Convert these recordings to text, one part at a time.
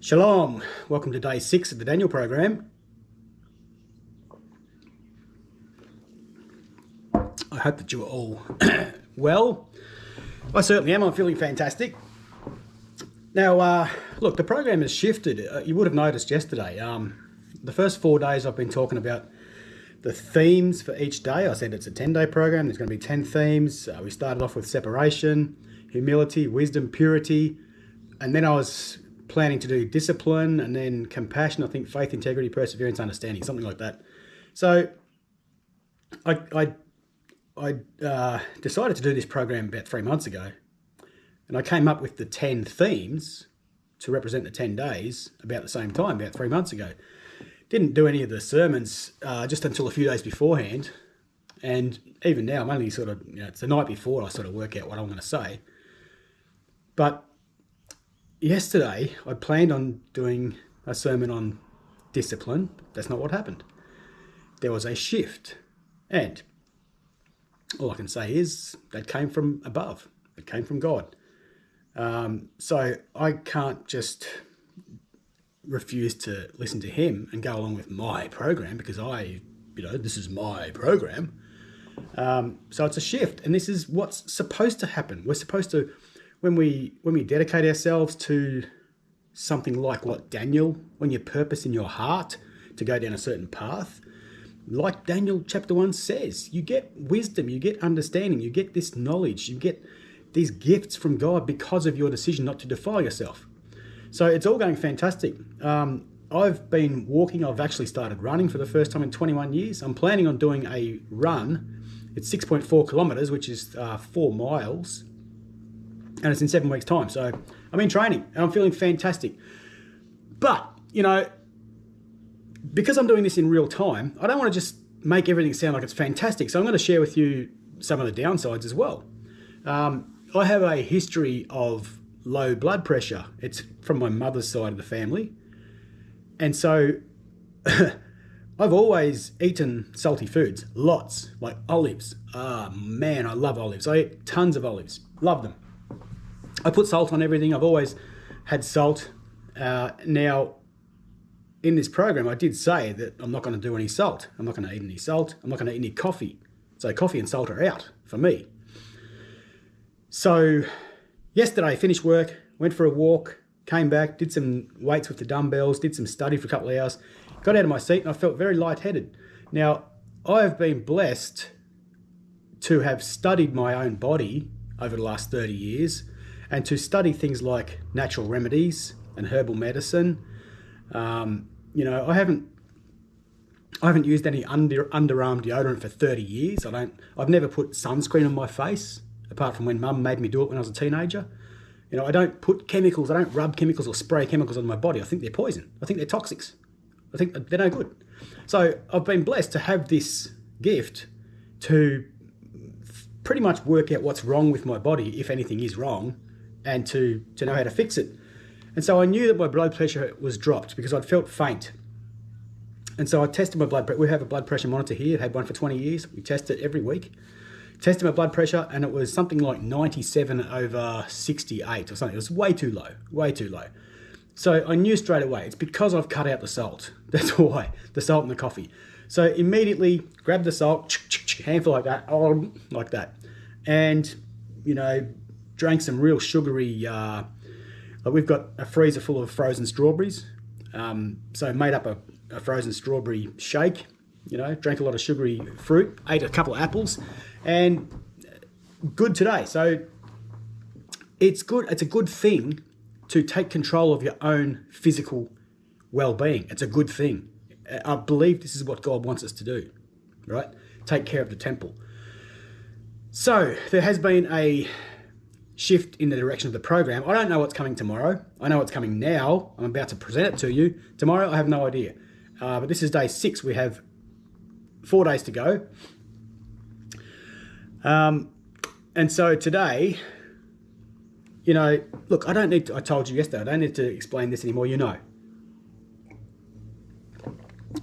Shalom, welcome to day 6 of the Daniel program. I hope that you are all well. I certainly am. I'm feeling fantastic. Now, look, the program has shifted. You would have noticed yesterday. The first 4 days I've been talking about the themes for each day. I said it's a 10-day program. There's going to be 10 themes. We started off with separation, humility, wisdom, purity, and then I was planning to do discipline, and then compassion, I think faith, integrity, perseverance, understanding, something like that. So I decided to do this program about 3 months ago, and I came up with the 10 themes to represent the 10 days about the same time, about 3 months ago. Didn't do any of the sermons just until a few days beforehand, and even now I'm only sort of, it's the night before I sort of work out what I'm going to say. But yesterday, I planned on doing a sermon on discipline. That's not what happened. There was a shift. And all I can say is that came from above. It came from God. So I can't just refuse to listen to him and go along with my program because this is my program. So it's a shift. And this is what's supposed to happen. We're supposed to, when we dedicate ourselves to something like what Daniel, when you purpose in your heart to go down a certain path, like Daniel chapter 1 says, you get wisdom, you get understanding, you get this knowledge, you get these gifts from God because of your decision not to defile yourself. So it's all going fantastic. I've been walking. I've actually started running for the first time in 21 years. I'm planning on doing a run. It's 6.4 kilometers, which is 4 miles. And it's in 7 weeks' time. So I'm in training and I'm feeling fantastic. But, because I'm doing this in real time, I don't want to just make everything sound like it's fantastic. So I'm going to share with you some of the downsides as well. I have a history of low blood pressure. It's from my mother's side of the family. And so I've always eaten salty foods, lots, like olives. Man, I love olives. I eat tons of olives, love them. I put salt on everything. I've always had salt. Now, in this program, I did say that I'm not going to do any salt. I'm not going to eat any salt. I'm not going to eat any coffee. So coffee and salt are out for me. So yesterday, I finished work, went for a walk, came back, did some weights with the dumbbells, did some study for a couple of hours, got out of my seat, and I felt very lightheaded. Now, I have been blessed to have studied my own body over the last 30 years, and to study things like natural remedies and herbal medicine. I haven't used any underarm deodorant for 30 years. I've never put sunscreen on my face, apart from when Mum made me do it when I was a teenager. I don't put chemicals. I don't rub chemicals or spray chemicals on my body. I think they're poison. I think they're toxics. I think they're no good. So I've been blessed to have this gift to pretty much work out what's wrong with my body, if anything is wrong, and to know how to fix it. And so I knew that my blood pressure was dropped because I'd felt faint. And so I tested my blood pressure. We have a blood pressure monitor here. I've had one for 20 years. We test it every week. Tested my blood pressure, and it was something like 97/68 or something. It was way too low, way too low. So I knew straight away, it's because I've cut out the salt. That's why, the salt in the coffee. So immediately grabbed the salt, handful like that, and, drank some real sugary, we've got a freezer full of frozen strawberries. So made up a frozen strawberry shake, drank a lot of sugary fruit, ate a couple of apples, and good today. So it's good. It's a good thing to take control of your own physical well-being. It's a good thing. I believe this is what God wants us to do, right? Take care of the temple. So there has been a shift in the direction of the program. I don't know what's coming tomorrow. I know what's coming now. I'm about to present it to you. Tomorrow, I have no idea. But this is day 6. We have 4 days to go. And so today, look, I told you yesterday, I don't need to explain this anymore.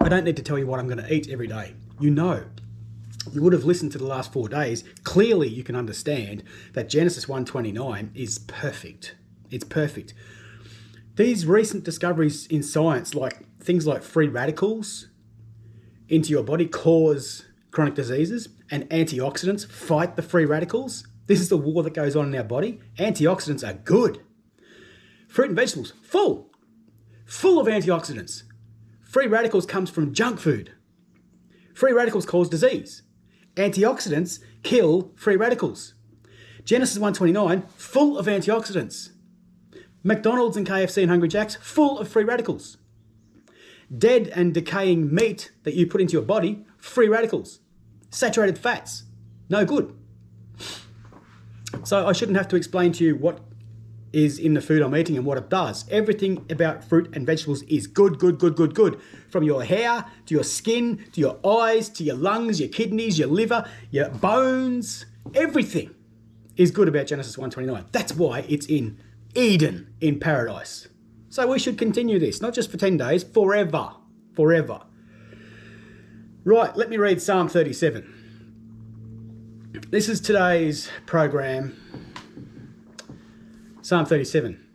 I don't need to tell you what I'm going to eat every day. You would have listened to the last 4 days. Clearly, you can understand that Genesis 1:29 is perfect. It's perfect. These recent discoveries in science, like things like free radicals into your body, cause chronic diseases, and antioxidants fight the free radicals. This is the war that goes on in our body. Antioxidants are good. Fruit and vegetables, full of antioxidants. Free radicals comes from junk food. Free radicals cause disease. Antioxidants kill free radicals. Genesis 1:29, full of antioxidants. McDonald's and KFC and Hungry Jack's, full of free radicals. Dead and decaying meat that you put into your body, free radicals. Saturated fats, no good. So I shouldn't have to explain to you what is in the food I'm eating and what it does. Everything about fruit and vegetables is good. From your hair, to your skin, to your eyes, to your lungs, your kidneys, your liver, your bones. Everything is good about Genesis 1:29. That's why it's in Eden, in paradise. So we should continue this, not just for 10 days, forever. Right, let me read Psalm 37. This is today's program. Psalm 37.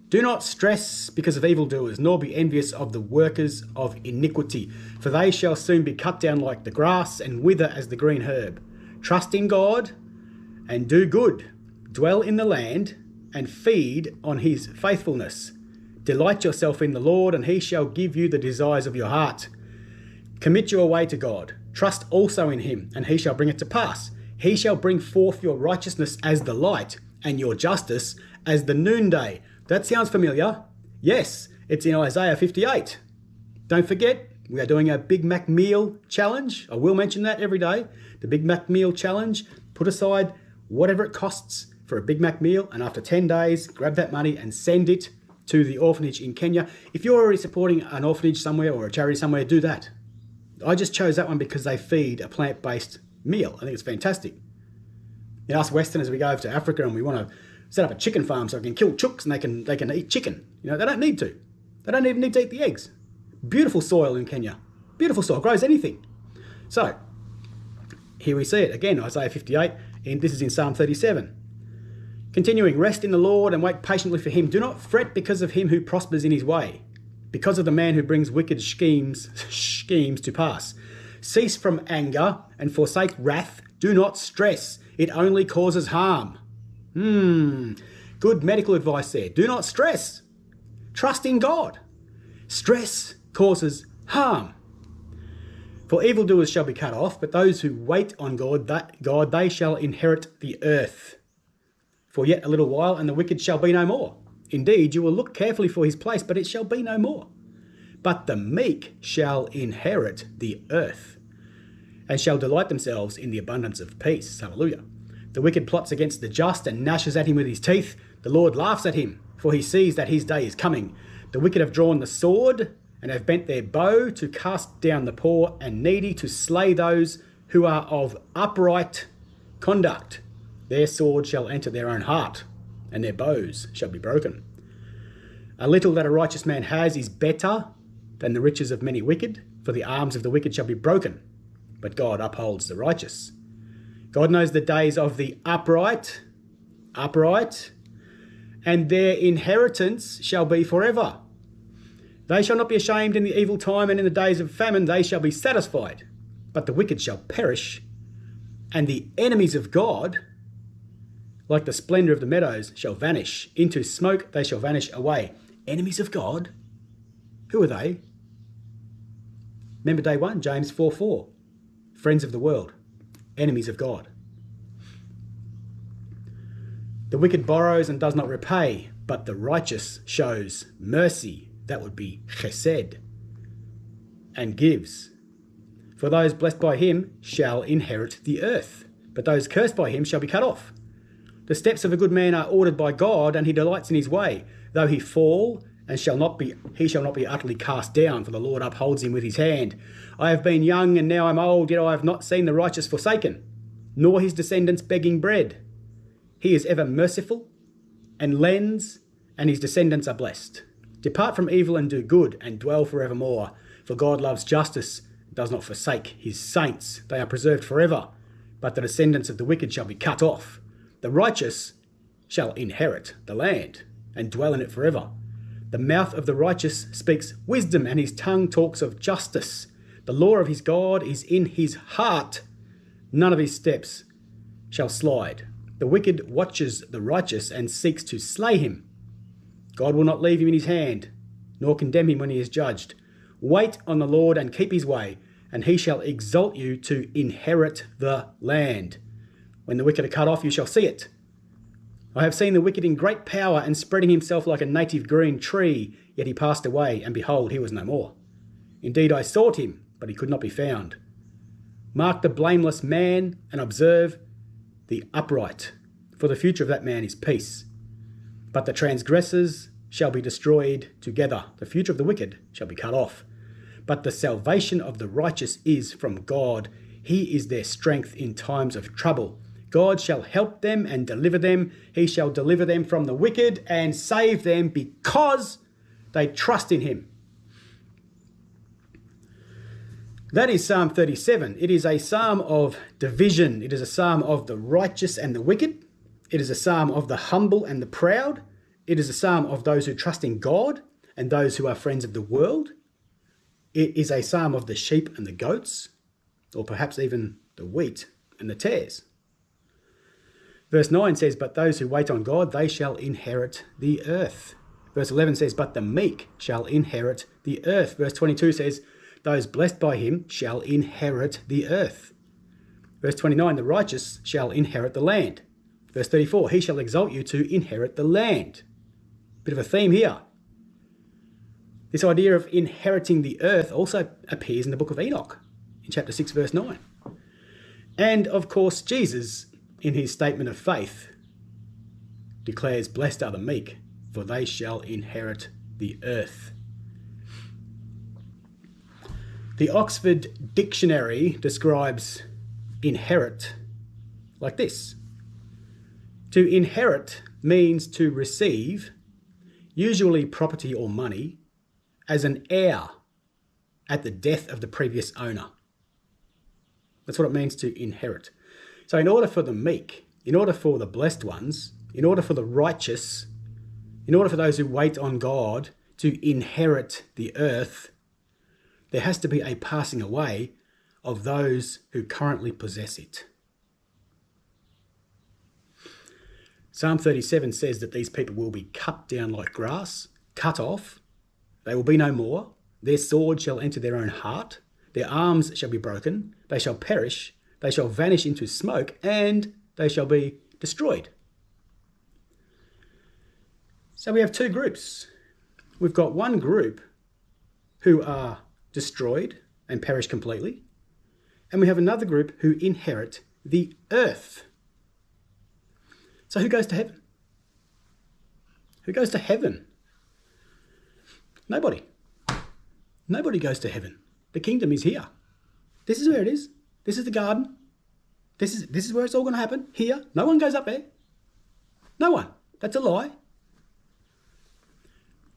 Do not stress because of evildoers, nor be envious of the workers of iniquity, for they shall soon be cut down like the grass and wither as the green herb. Trust in God and do good. Dwell in the land and feed on his faithfulness. Delight yourself in the Lord, and he shall give you the desires of your heart. Commit your way to God. Trust also in him, and he shall bring it to pass. He shall bring forth your righteousness as the light, and your justice as the noonday. That sounds familiar. Yes, it's in Isaiah 58. Don't forget, we are doing a Big Mac meal challenge. I will mention that every day. The Big Mac meal challenge. Put aside whatever it costs for a Big Mac meal, and after 10 days, grab that money and send it to the orphanage in Kenya. If you're already supporting an orphanage somewhere or a charity somewhere, do that. I just chose that one because they feed a plant-based meal. I think it's fantastic. You know, us Westerners, we go over to Africa and we want to set up a chicken farm so I can kill chooks and they can eat chicken. You know, they don't need to. They don't even need to eat the eggs. Beautiful soil in Kenya. Beautiful soil, grows anything. So, here we see it again, Isaiah 58, and this is in Psalm 37. Continuing, rest in the Lord and wait patiently for him. Do not fret because of him who prospers in his way, because of the man who brings wicked schemes to pass. Cease from anger and forsake wrath. Do not stress. It only causes harm. Good medical advice there. Do not stress. Trust in God. Stress causes harm. For evildoers shall be cut off, but those who wait on God, they shall inherit the earth. For yet a little while, and the wicked shall be no more. Indeed, you will look carefully for his place, but it shall be no more. But the meek shall inherit the earth, and shall delight themselves in the abundance of peace. Hallelujah. The wicked plots against the just and gnashes at him with his teeth. The Lord laughs at him, for he sees that his day is coming. The wicked have drawn the sword and have bent their bow to cast down the poor and needy, to slay those who are of upright conduct. Their sword shall enter their own heart, and their bows shall be broken. A little that a righteous man has is better than the riches of many wicked, for the arms of the wicked shall be broken, but God upholds the righteous. God knows the days of the upright, and their inheritance shall be forever. They shall not be ashamed in the evil time, and in the days of famine they shall be satisfied. But the wicked shall perish, and the enemies of God, like the splendour of the meadows, shall vanish. Into smoke they shall vanish away. Enemies of God? Who are they? Remember day 1, James 4:4. Friends of the world. Enemies of God. The wicked borrows and does not repay, but the righteous shows mercy. That would be chesed. And gives. For those blessed by him shall inherit the earth, but those cursed by him shall be cut off. The steps of a good man are ordered by God, and he delights in his way. Though he fall, he shall not be utterly cast down, for the Lord upholds him with his hand. I have been young, and now I'm old, yet I have not seen the righteous forsaken, nor his descendants begging bread. He is ever merciful, and lends, and his descendants are blessed. Depart from evil and do good, and dwell forevermore. For God loves justice, does not forsake his saints. They are preserved forever, but the descendants of the wicked shall be cut off. The righteous shall inherit the land, and dwell in it forever. The mouth of the righteous speaks wisdom, and his tongue talks of justice. The law of his God is in his heart. None of his steps shall slide. The wicked watches the righteous and seeks to slay him. God will not leave him in his hand, nor condemn him when he is judged. Wait on the Lord and keep his way, and he shall exalt you to inherit the land. When the wicked are cut off, you shall see it. I have seen the wicked in great power and spreading himself like a native green tree, yet he passed away, and behold, he was no more. Indeed, I sought him, but he could not be found. Mark the blameless man and observe the upright, for the future of that man is peace. But the transgressors shall be destroyed together. The future of the wicked shall be cut off. But the salvation of the righteous is from God. He is their strength in times of trouble. God shall help them and deliver them. He shall deliver them from the wicked and save them because they trust in him. That is Psalm 37. It is a psalm of division. It is a psalm of the righteous and the wicked. It is a psalm of the humble and the proud. It is a psalm of those who trust in God and those who are friends of the world. It is a psalm of the sheep and the goats, or perhaps even the wheat and the tares. Verse 9 says, but those who wait on God, they shall inherit the earth. Verse 11 says, but the meek shall inherit the earth. Verse 22 says, those blessed by him shall inherit the earth. Verse 29, the righteous shall inherit the land. Verse 34, he shall exalt you to inherit the land. Bit of a theme here. This idea of inheriting the earth also appears in the book of Enoch, in chapter 6, verse 9. And, of course, Jesus, in his statement of faith, declares, blessed are the meek, for they shall inherit the earth. The Oxford Dictionary describes inherit like this. To inherit means to receive, usually property or money, as an heir at the death of the previous owner. That's what it means to inherit. So in order for the meek, in order for the blessed ones, in order for the righteous, in order for those who wait on God to inherit the earth, there has to be a passing away of those who currently possess it. Psalm 37 says that these people will be cut down like grass, cut off. They will be no more. Their sword shall enter their own heart. Their arms shall be broken. They shall perish. They shall vanish into smoke, and they shall be destroyed. So we have two groups. We've got one group who are destroyed and perish completely, and we have another group who inherit the earth. So who goes to heaven? Who goes to heaven? Nobody. Nobody goes to heaven. The kingdom is here. This is where it is. This is the garden. This is where it's all going to happen. Here. No one goes up there. No one. That's a lie.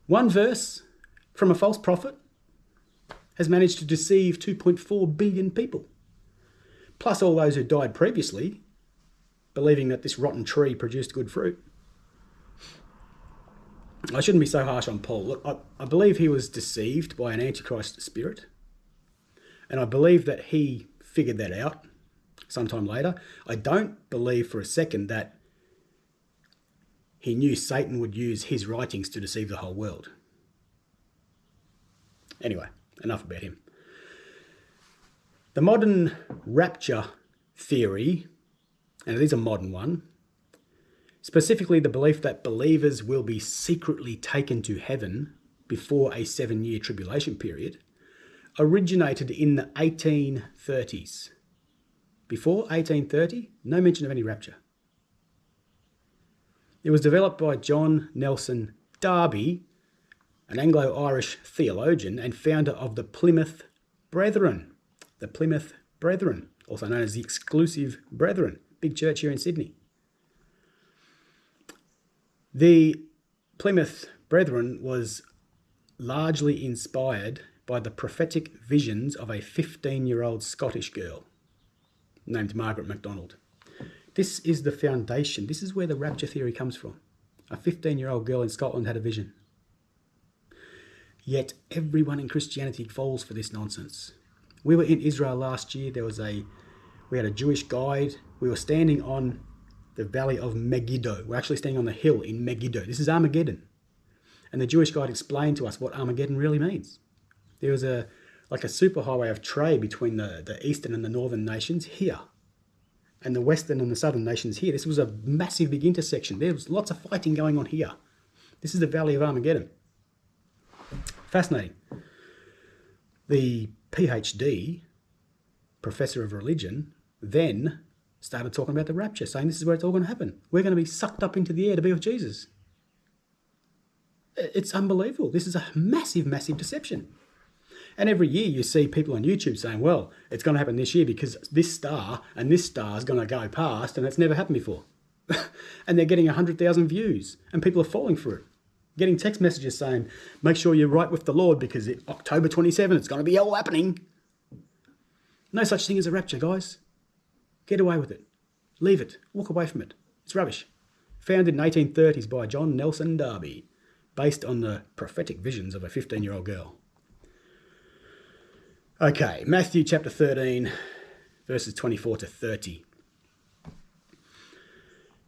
One verse from a false prophet has managed to deceive 2.4 billion people. Plus all those who died previously, believing that this rotten tree produced good fruit. I shouldn't be so harsh on Paul. Look, I believe he was deceived by an antichrist spirit. And I believe that he figured that out sometime later. I don't believe for a second that he knew Satan would use his writings to deceive the whole world. Anyway, enough about him. The modern rapture theory, and it is a modern one, specifically the belief that believers will be secretly taken to heaven before a 7-year tribulation period, originated in the 1830s. Before 1830, no mention of any rapture. It was developed by John Nelson Darby, an Anglo-Irish theologian and founder of the Plymouth Brethren. The Plymouth Brethren, also known as the Exclusive Brethren, big church here in Sydney. The Plymouth Brethren was largely inspired by the prophetic visions of a 15-year-old Scottish girl named Margaret MacDonald. This is the foundation. This is where the rapture theory comes from. A 15-year-old girl in Scotland had a vision. Yet everyone in Christianity falls for this nonsense. We were in Israel last year. We had a Jewish guide. We were standing on the valley of Megiddo. We're actually standing on the hill in Megiddo. This is Armageddon. And the Jewish guide explained to us what Armageddon really means. There was a superhighway of trade between the eastern and the northern nations here, and the western and the southern nations here. This was a massive big intersection. There was lots of fighting going on here. This is the Valley of Armageddon. Fascinating. The PhD, professor of religion, then started talking about the rapture, saying this is where it's all going to happen. We're going to be sucked up into the air to be with Jesus. It's unbelievable. This is a massive, massive deception. And every year you see people on YouTube saying, well, it's going to happen this year because this star and this star is going to go past, and that's never happened before. And they're getting 100,000 views, and people are falling for it. Getting text messages saying, make sure you're right with the Lord because October 27, it's going to be all happening. No such thing as a rapture, guys. Get away with it. Leave it. Walk away from it. It's rubbish. Founded in 1830s by John Nelson Darby, based on the prophetic visions of a 15-year-old girl. Okay, Matthew chapter 13, verses 24 to 30.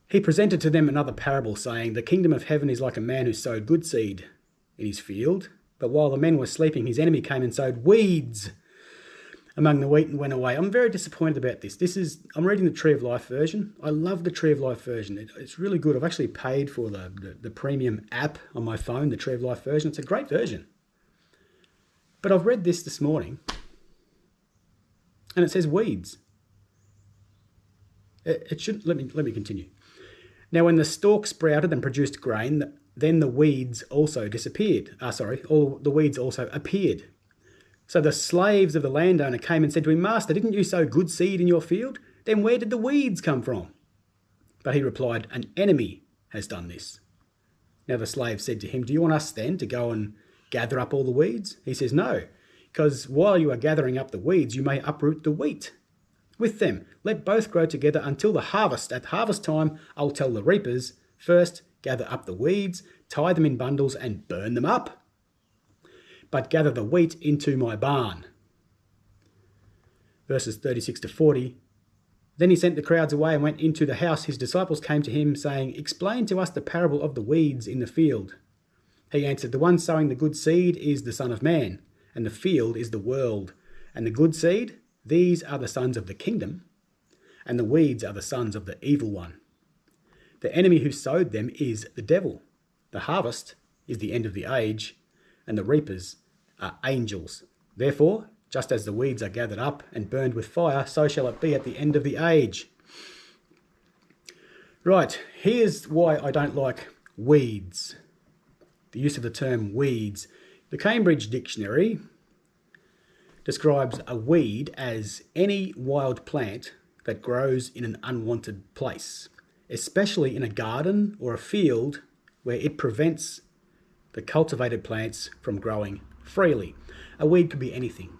He presented to them another parable, saying, the kingdom of heaven is like a man who sowed good seed in his field, but while the men were sleeping, his enemy came and sowed weeds among the wheat and went away. I'm very disappointed about this. I'm reading the Tree of Life version. I love the Tree of Life version. It's really good. I've actually paid for the premium app on my phone, the Tree of Life version. It's a great version. But I've read this morning, and it says weeds. It should. Let me continue. Now, when the stalk sprouted and produced grain, then the weeds also disappeared. All the weeds also appeared. So the slaves of the landowner came and said to him, Master, didn't you sow good seed in your field? Then where did the weeds come from? But he replied, an enemy has done this. Now the slave said to him, do you want us then to go and gather up all the weeds? He says, no, because while you are gathering up the weeds, you may uproot the wheat with them. Let both grow together until the harvest. At harvest time, I'll tell the reapers, first gather up the weeds, tie them in bundles and burn them up, but gather the wheat into my barn. Verses 36 to 40. Then he sent the crowds away and went into the house. His disciples came to him, saying, explain to us the parable of the weeds in the field. He answered, the one sowing the good seed is the Son of Man, and the field is the world. And the good seed, these are the sons of the kingdom, and the weeds are the sons of the evil one. The enemy who sowed them is the devil. The harvest is the end of the age, and the reapers are angels. Therefore, just as the weeds are gathered up and burned with fire, so shall it be at the end of the age. Right, here's why I don't like weeds. The use of the term weeds. The Cambridge Dictionary describes a weed as any wild plant that grows in an unwanted place, especially in a garden or a field where it prevents the cultivated plants from growing freely. A weed could be anything.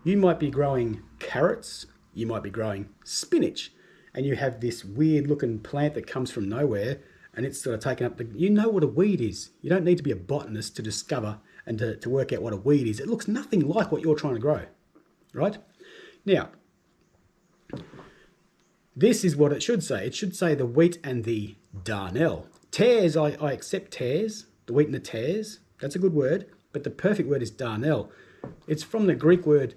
You might be growing carrots, you might be growing spinach, and you have this weird looking plant that comes from nowhere, and it's sort of taken up you know what a weed is. You don't need to be a botanist to discover and to work out what a weed is. It looks nothing like what you're trying to grow, right? Now, this is what it should say. It should say the wheat and the darnel. Tares, I accept tares, the wheat and the tares. That's a good word, but the perfect word is darnel. It's from the Greek word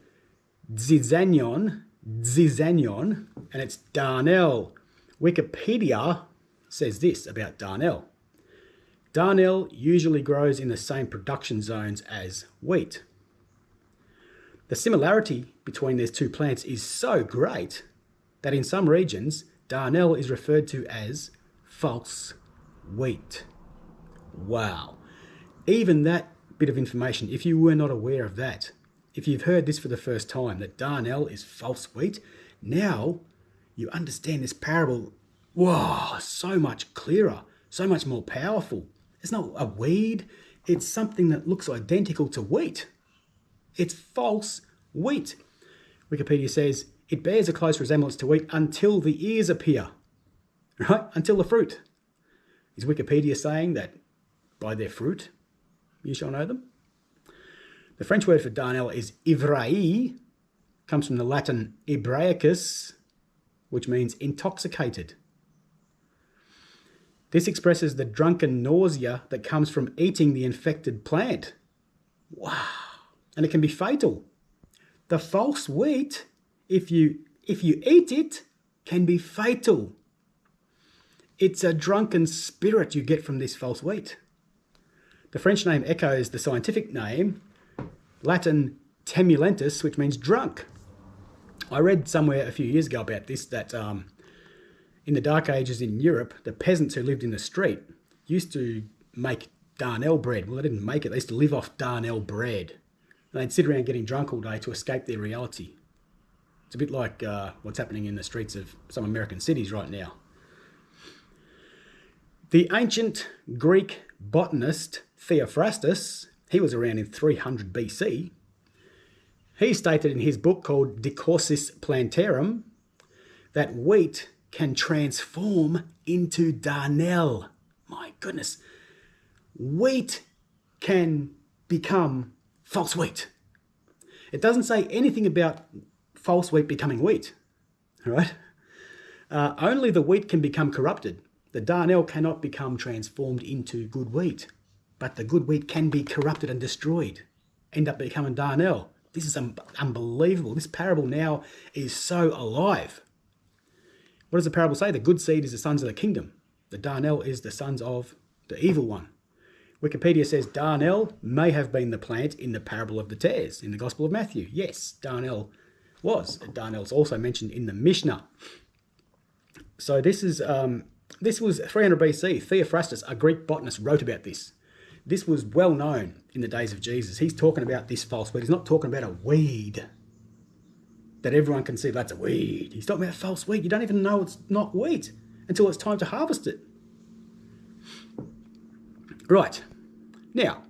zizanion, and it's darnel. Wikipedia says this about darnel. Darnel usually grows in the same production zones as wheat. The similarity between these two plants is so great that in some regions, darnel is referred to as false wheat. Wow. Even that bit of information, if you were not aware of that, if you've heard this for the first time, that darnel is false wheat, now you understand this parable, wow, so much clearer, so much more powerful. It's not a weed, it's something that looks identical to wheat. It's false wheat. Wikipedia says, it bears a close resemblance to wheat until the ears appear, right? Until the fruit. Is Wikipedia saying that by their fruit you shall know them? The French word for darnel is ivraie, comes from the Latin Hebraicus, which means intoxicated. This expresses the drunken nausea that comes from eating the infected plant. Wow. And it can be fatal. The false wheat, if you eat it, can be fatal. It's a drunken spirit you get from this false wheat. The French name echoes the scientific name, Latin temulentus, which means drunk. I read somewhere a few years ago about this, that in the Dark Ages in Europe, the peasants who lived in the street used to make darnel bread. Well, they didn't make it. They used to live off darnel bread. And they'd sit around getting drunk all day to escape their reality. It's a bit like what's happening in the streets of some American cities right now. The ancient Greek botanist Theophrastus, he was around in 300 BC. He stated in his book called De Causis Plantarum that wheat can transform into darnel. My goodness. Wheat can become false wheat. It doesn't say anything about false wheat becoming wheat, right? Only the wheat can become corrupted. The darnel cannot become transformed into good wheat, but the good wheat can be corrupted and destroyed, end up becoming darnel. This is unbelievable. This parable now is so alive. What does the parable say? The good seed is the sons of the kingdom. The darnel is the sons of the evil one. Wikipedia says darnel may have been the plant in the parable of the tares in the Gospel of Matthew. Yes, darnel was. Darnel's also mentioned in the Mishnah. So this was 300 BC. Theophrastus, a Greek botanist, wrote about this. This was well known in the days of Jesus. He's talking about this false wheat. He's not talking about a weed that everyone can see that's a weed. He's talking about false wheat. You don't even know it's not wheat until it's time to harvest it. Right. Now,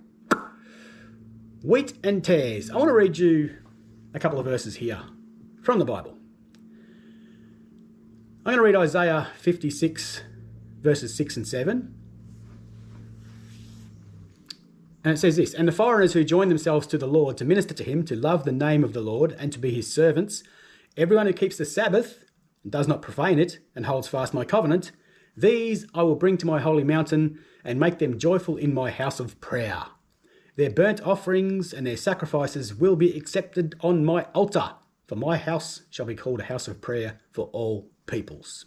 wheat and tares. I want to read you a couple of verses here from the Bible. I'm going to read Isaiah 56, verses 6 and 7. And it says this, "And the foreigners who join themselves to the Lord to minister to him, to love the name of the Lord, and to be his servants, everyone who keeps the Sabbath and does not profane it, and holds fast my covenant, these I will bring to my holy mountain and make them joyful in my house of prayer. Their burnt offerings and their sacrifices will be accepted on my altar, for my house shall be called a house of prayer for all peoples."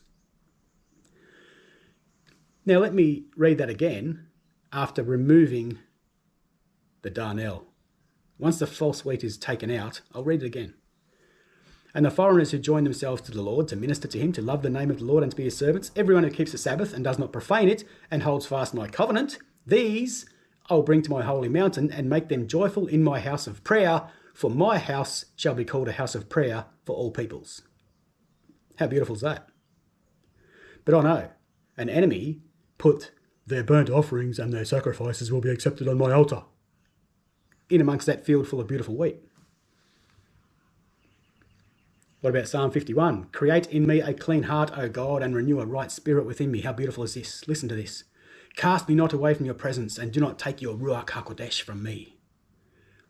Now let me read that again after removing the darnel. Once the false wheat is taken out, I'll read it again. "And the foreigners who join themselves to the Lord to minister to him, to love the name of the Lord and to be his servants, everyone who keeps the Sabbath and does not profane it and holds fast my covenant, these I will bring to my holy mountain and make them joyful in my house of prayer, for my house shall be called a house of prayer for all peoples." How beautiful is that? But I know, an enemy put "their burnt offerings and their sacrifices will be accepted on my altar" in amongst that field full of beautiful wheat. What about Psalm 51? "Create in me a clean heart, O God, and renew a right spirit within me." How beautiful is this? Listen to this. "Cast me not away from your presence, and do not take your Ruach HaKodesh from me.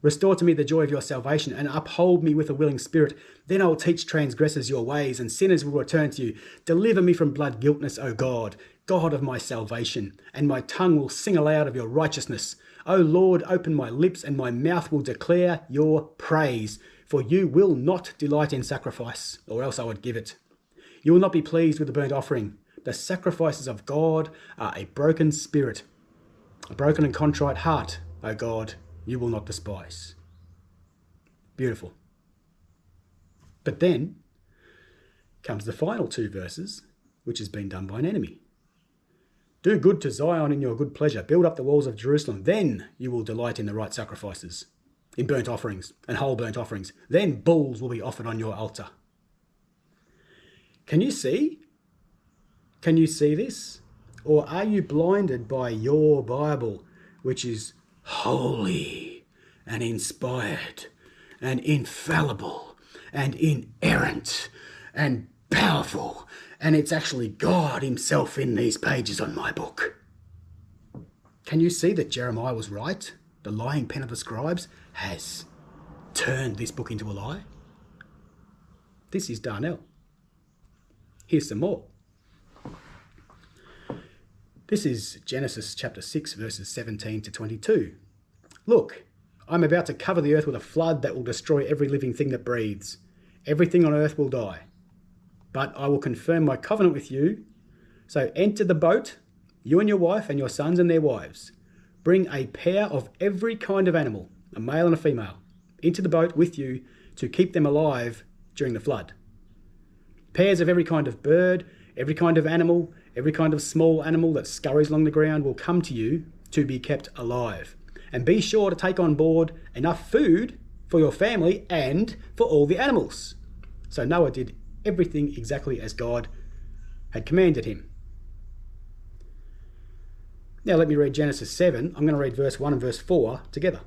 Restore to me the joy of your salvation, and uphold me with a willing spirit. Then I will teach transgressors your ways, and sinners will return to you. Deliver me from blood guiltness, O God, God of my salvation, and my tongue will sing aloud of your righteousness. O Lord, open my lips, and my mouth will declare your praise. For you will not delight in sacrifice, or else I would give it. You will not be pleased with the burnt offering. The sacrifices of God are a broken spirit, a broken and contrite heart, O God, you will not despise." Beautiful. But then comes the final two verses, which has been done by an enemy. "Do good to Zion in your good pleasure. Build up the walls of Jerusalem. Then you will delight in the right sacrifices, in burnt offerings and whole burnt offerings. Then bulls will be offered on your altar." Can you see? Can you see this? Or are you blinded by your Bible, which is holy and inspired and infallible and inerrant and powerful, and it's actually God himself in these pages on my book? Can you see that Jeremiah was right? The lying pen of the scribes has turned this book into a lie? This is Darnell. Here's some more. This is Genesis chapter 6, verses 17 to 22. Look, I'm about to cover the earth with a flood that will destroy every living thing that breathes. Everything on earth will die. But I will confirm my covenant with you. So enter the boat, you and your wife and your sons and their wives. Bring a pair of every kind of animal, a male and a female, into the boat with you to keep them alive during the flood. Pairs of every kind of bird, every kind of animal, every kind of small animal that scurries along the ground will come to you to be kept alive. And be sure to take on board enough food for your family and for all the animals. So Noah did everything exactly as God had commanded him. Now let me read Genesis 7. I'm going to read verse 1 and verse 4 together.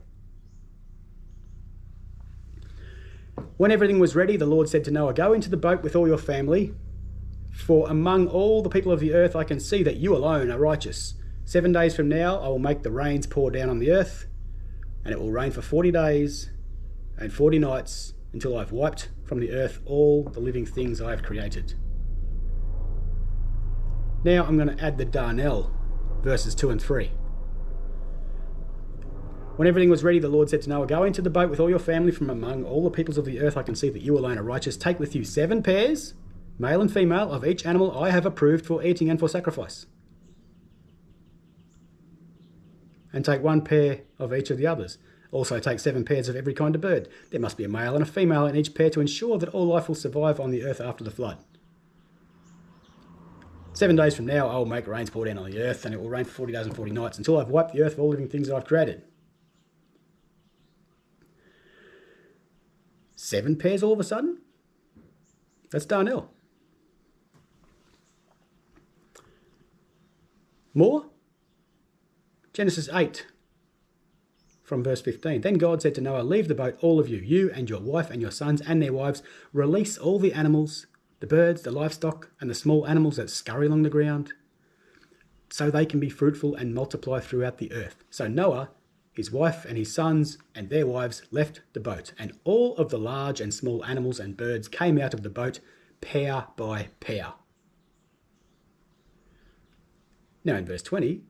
When everything was ready, the Lord said to Noah, "Go into the boat with all your family, for among all the people of the earth I can see that you alone are righteous. 7 days from now I will make the rains pour down on the earth, and it will rain for 40 days and 40 nights until I've wiped from the earth all the living things I have created." Now I'm going to add the Darnell, verses 2 and 3. When everything was ready, the Lord said to Noah, "Go into the boat with all your family from among all the peoples of the earth I can see that you alone are righteous. Take with you 7 pairs, male and female, of each animal I have approved for eating and for sacrifice. And take 1 pair of each of the others. Also take 7 pairs of every kind of bird. There must be a male and a female in each pair to ensure that all life will survive on the earth after the flood. 7 days from now I will make rains pour down on the earth, and it will rain for 40 days and 40 nights until I've wiped the earth of all living things that I've created." 7 pairs all of a sudden? That's Darnell. More? Genesis 8, from verse 15. Then God said to Noah, "Leave the boat, all of you, you and your wife and your sons and their wives. Release all the animals, the birds, the livestock, and the small animals that scurry along the ground, so they can be fruitful and multiply throughout the earth." So Noah, his wife and his sons and their wives left the boat, and all of the large and small animals and birds came out of the boat, pair by pair. Now in verse 20,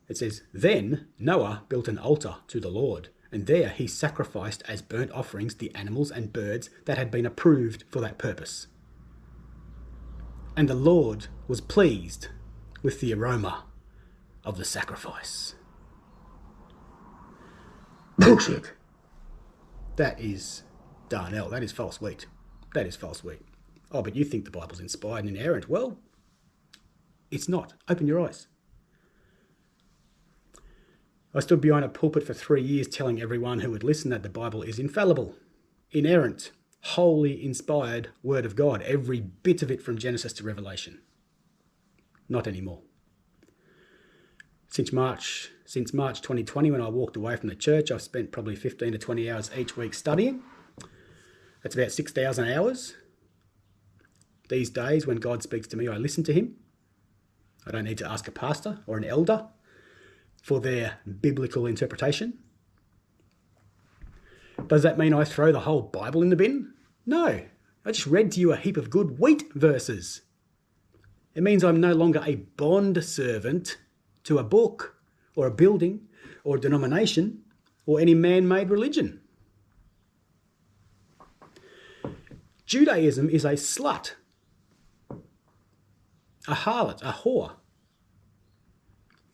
it says, "Then Noah built an altar to the Lord, and there he sacrificed as burnt offerings the animals and birds that had been approved for that purpose. And the Lord was pleased with the aroma of the sacrifice." Bullshit. That is Darnell. That is false wheat. That is false wheat. Oh, but you think the Bible's inspired and inerrant. Well, it's not. Open your eyes. I stood behind a pulpit for 3 years telling everyone who would listen that the Bible is infallible, inerrant, wholly inspired Word of God, every bit of it from Genesis to Revelation. Not anymore. Since March 2020, when I walked away from the church, I've spent probably 15 to 20 hours each week studying. That's about 6,000 hours. These days, when God speaks to me, I listen to him. I don't need to ask a pastor or an elder for their biblical interpretation. Does that mean I throw the whole Bible in the bin? No, I just read to you a heap of good wheat verses. It means I'm no longer a bond servant to a book or a building or a denomination or any man-made religion. Judaism is a slut, a harlot, a whore.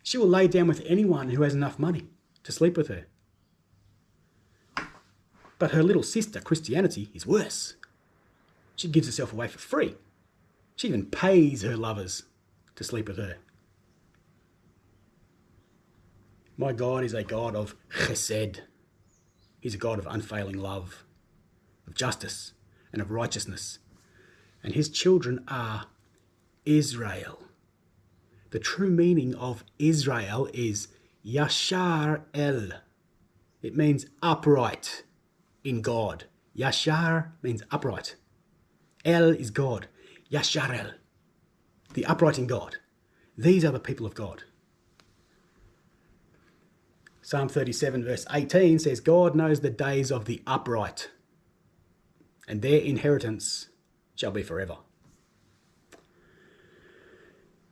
She will lay down with anyone who has enough money to sleep with her. But her little sister, Christianity, is worse. She gives herself away for free. She even pays her lovers to sleep with her. My God is a God of chesed. He's a God of unfailing love, of justice, and of righteousness. And his children are Israel. The true meaning of Israel is Yashar El. It means upright in God. Yashar means upright. El is God. Yashar El, the upright in God. These are the people of God. Psalm 37 verse 18 says, God knows the days of the upright, and their inheritance shall be forever.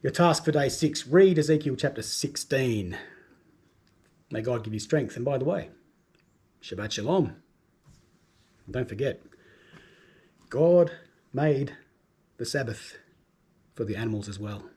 Your task for day 6, read Ezekiel chapter 16. May God give you strength. And by the way, Shabbat Shalom. Don't forget, God made the Sabbath for the animals as well.